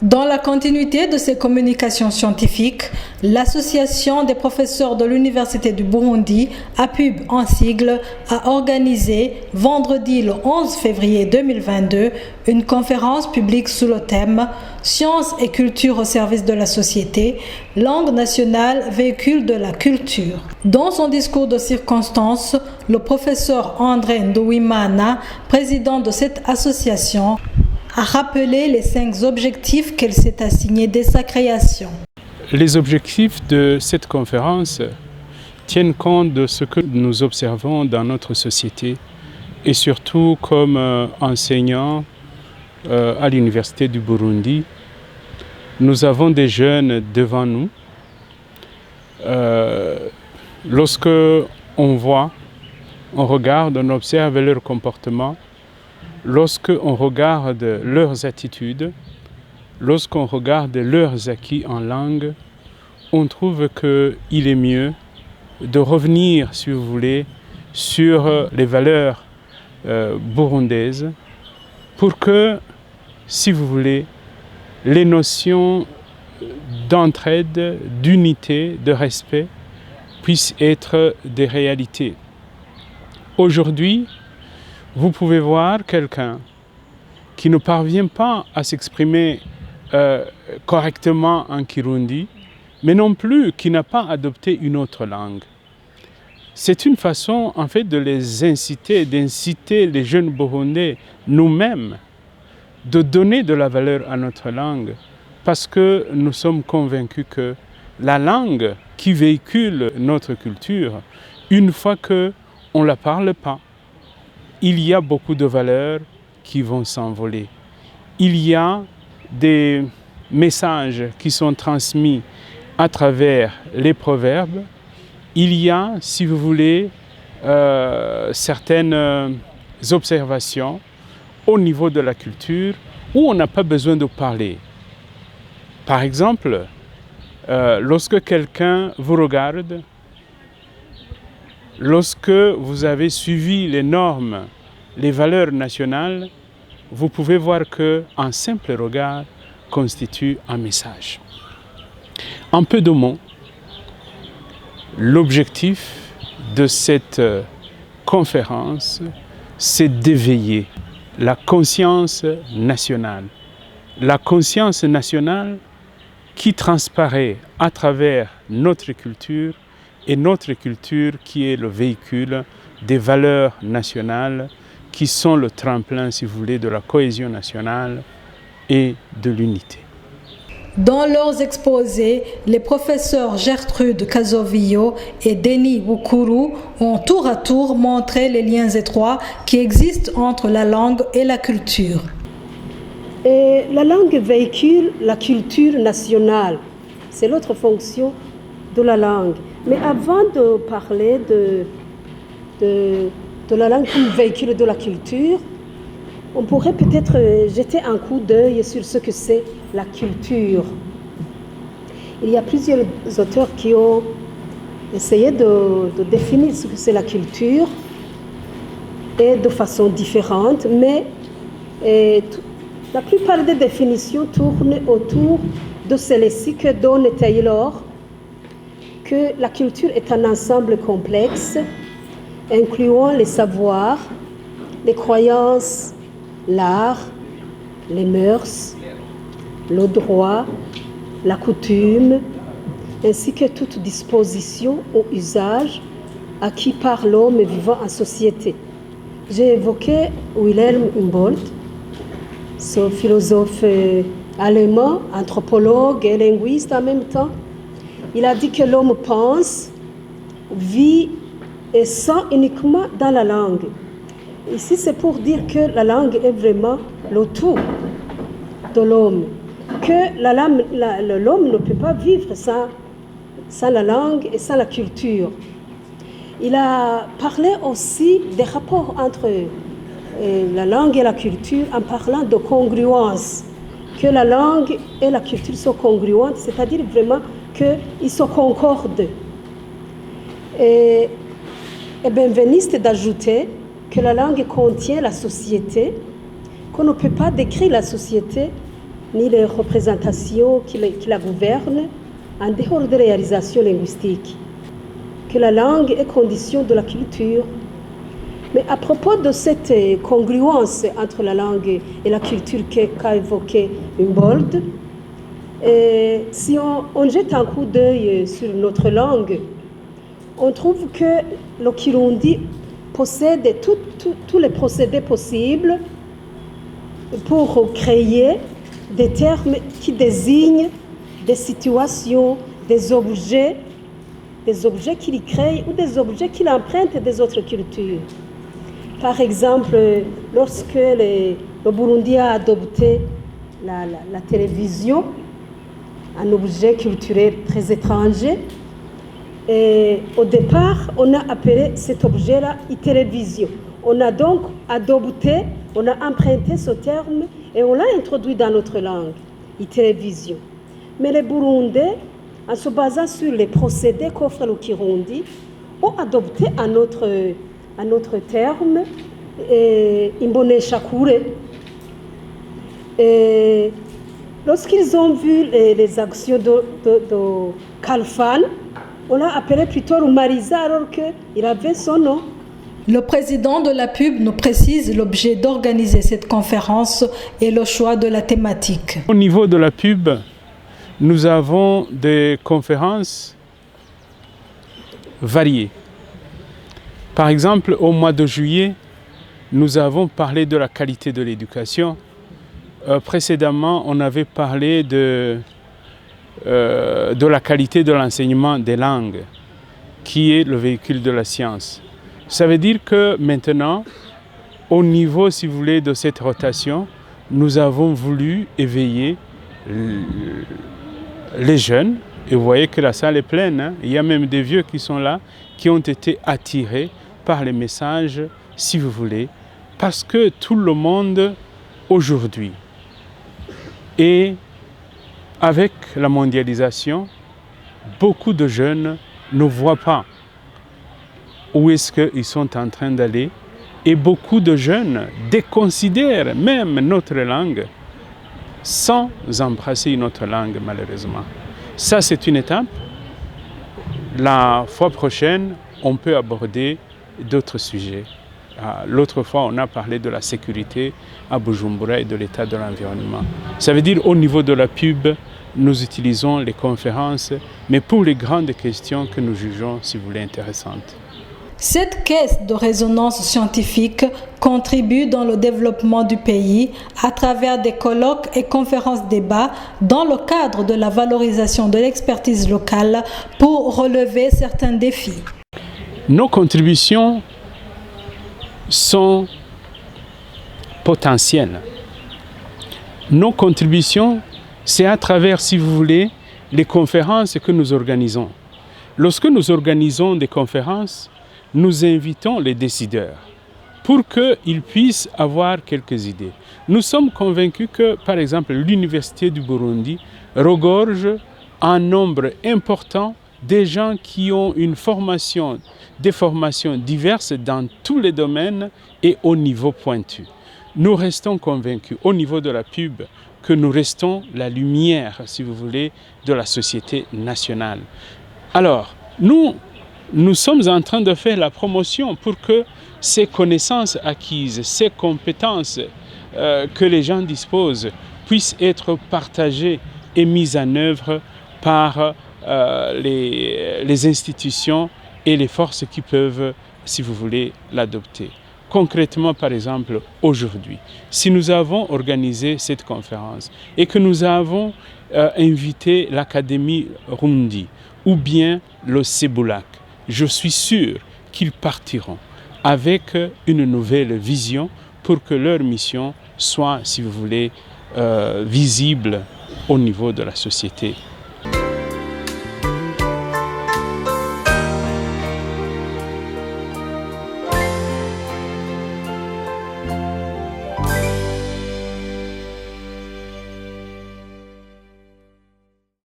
Dans la continuité de ces communications scientifiques, l'Association des professeurs de l'Université du Burundi, APUB en sigle, a organisé vendredi le 11 février 2022 une conférence publique sous le thème « Sciences et culture au service de la société, langue nationale, véhicule de la culture ». Dans son discours de circonstance, le professeur André Ndouimana, président de cette association, a rappelé les 5 objectifs qu'elle s'est assignés dès sa création. Les objectifs de cette conférence tiennent compte de ce que nous observons dans notre société et surtout comme enseignants à l'Université du Burundi, nous avons des jeunes devant nous. Lorsque on voit, on regarde, on observe leur comportement, lorsqu'on regarde leurs attitudes, lorsqu'on regarde leurs acquis en langue, on trouve qu'il est mieux de revenir, si vous voulez, sur les valeurs burundaises pour que, si vous voulez, les notions d'entraide, d'unité, de respect puissent être des réalités. Aujourd'hui, vous pouvez voir quelqu'un qui ne parvient pas à s'exprimer correctement en Kirundi, mais non plus qui n'a pas adopté une autre langue. C'est une façon en fait de les inciter, d'inciter les jeunes Burundais, nous-mêmes, de donner de la valeur à notre langue, parce que nous sommes convaincus que la langue qui véhicule notre culture, une fois qu'on ne la parle pas, il y a beaucoup de valeurs qui vont s'envoler. Il y a des messages qui sont transmis à travers les proverbes. Il y a, si vous voulez, certaines observations au niveau de la culture où on n'a pas besoin de parler. Par exemple, lorsque quelqu'un vous regarde, lorsque vous avez suivi les normes, les valeurs nationales, vous pouvez voir qu'un simple regard constitue un message. En peu de mots, l'objectif de cette conférence, c'est d'éveiller la conscience nationale. La conscience nationale qui transparaît à travers notre culture et notre culture qui est le véhicule des valeurs nationales qui sont le tremplin, si vous voulez, de la cohésion nationale et de l'unité. Dans leurs exposés, les professeurs Gertrude Kazovillo et Denis Wukuru ont tour à tour montré les liens étroits qui existent entre la langue et la culture. Et la langue véhicule la culture nationale. C'est l'autre fonction de la langue. Mais avant de parler de la langue comme véhicule de la culture, on pourrait peut-être jeter un coup d'œil sur ce que c'est la culture. Il y a plusieurs auteurs qui ont essayé de définir ce que c'est la culture et de façon différente, mais la plupart des définitions tournent autour de celle-ci que donne Taylor, que la culture est un ensemble complexe incluant les savoirs, les croyances, l'art, les mœurs, le droit, la coutume, ainsi que toute disposition ou usage acquis par l'homme vivant en société. J'ai évoqué Wilhelm Humboldt, ce philosophe allemand, anthropologue et linguiste en même temps. Il a dit que l'homme pense, vit et sent uniquement dans la langue. Ici, c'est pour dire que la langue est vraiment le tout de l'homme, que l'homme ne peut pas vivre sans la langue et sans la culture. Il a parlé aussi des rapports entre la langue et la culture en parlant de congruence, que la langue et la culture sont congruentes, c'est-à-dire vraiment qu'ils se concordent. Et benveniste d'ajouter que la langue contient la société, qu'on ne peut pas décrire la société ni les représentations qui la gouvernent en dehors des réalisations linguistiques, que la langue est condition de la culture. Mais à propos de cette congruence entre la langue et la culture qu'a évoqué Humboldt, si on jette un coup d'œil sur notre langue, on trouve que le Kirundi possède tous les procédés possibles pour créer des termes qui désignent des situations, des objets qu'il crée ou des objets qu'il emprunte des autres cultures. Par exemple, lorsque le Burundi a adopté la télévision, un objet culturel très étranger, et au départ, on a appelé cet objet-là télévision. On a donc adopté, on a emprunté ce terme et on l'a introduit dans notre langue, télévision. Mais les Burundais, en se basant sur les procédés qu'offre le Kirundi, ont adopté un autre terme, Imboneshakure. Et lorsqu'ils ont vu les actions de Khalfan, on l'a appelé plutôt Rumariza alors qu'il avait son nom. Le président de la pub nous précise l'objet d'organiser cette conférence et le choix de la thématique. Au niveau de la pub, nous avons des conférences variées. Par exemple, au mois de juillet, nous avons parlé de la qualité de l'éducation. Précédemment, on avait parlé de la qualité de l'enseignement des langues, qui est le véhicule de la science. Ça veut dire que maintenant, au niveau, si vous voulez, de cette rotation, nous avons voulu éveiller les jeunes. Et vous voyez que la salle est pleine, hein? Il y a même des vieux qui sont là, qui ont été attirés par les messages, si vous voulez, parce que tout le monde, aujourd'hui, et avec la mondialisation, beaucoup de jeunes ne voient pas où est-ce qu'ils sont en train d'aller et beaucoup de jeunes déconsidèrent même notre langue sans embrasser une autre langue, malheureusement. Ça, c'est une étape. La fois prochaine, on peut aborder d'autres sujets. L'autre fois, on a parlé de la sécurité à Bujumbura et de l'état de l'environnement. Ça veut dire, au niveau de la pub, nous utilisons les conférences, mais pour les grandes questions que nous jugeons, si vous voulez, intéressantes. Cette caisse de résonance scientifique contribue dans le développement du pays à travers des colloques et conférences-débats dans le cadre de la valorisation de l'expertise locale pour relever certains défis. Nos contributions sont potentielles. Nos contributions, c'est à travers, si vous voulez, les conférences que nous organisons. Lorsque nous organisons des conférences, nous invitons les décideurs pour qu'ils puissent avoir quelques idées. Nous sommes convaincus que, par exemple, l'Université du Burundi regorge un nombre important des gens qui ont des formations diverses dans tous les domaines et au niveau pointu. Nous restons convaincus, au niveau de la pub, que nous restons la lumière, si vous voulez, de la société nationale. Alors, nous sommes en train de faire la promotion pour que ces connaissances acquises, ces compétences que les gens disposent puissent être partagées et mises en œuvre par les institutions et les forces qui peuvent, si vous voulez, l'adopter. Concrètement, par exemple, aujourd'hui, si nous avons organisé cette conférence et que nous avons invité l'Académie Rundi ou bien le Sebulak, je suis sûr qu'ils partiront avec une nouvelle vision pour que leur mission soit, si vous voulez, visible au niveau de la société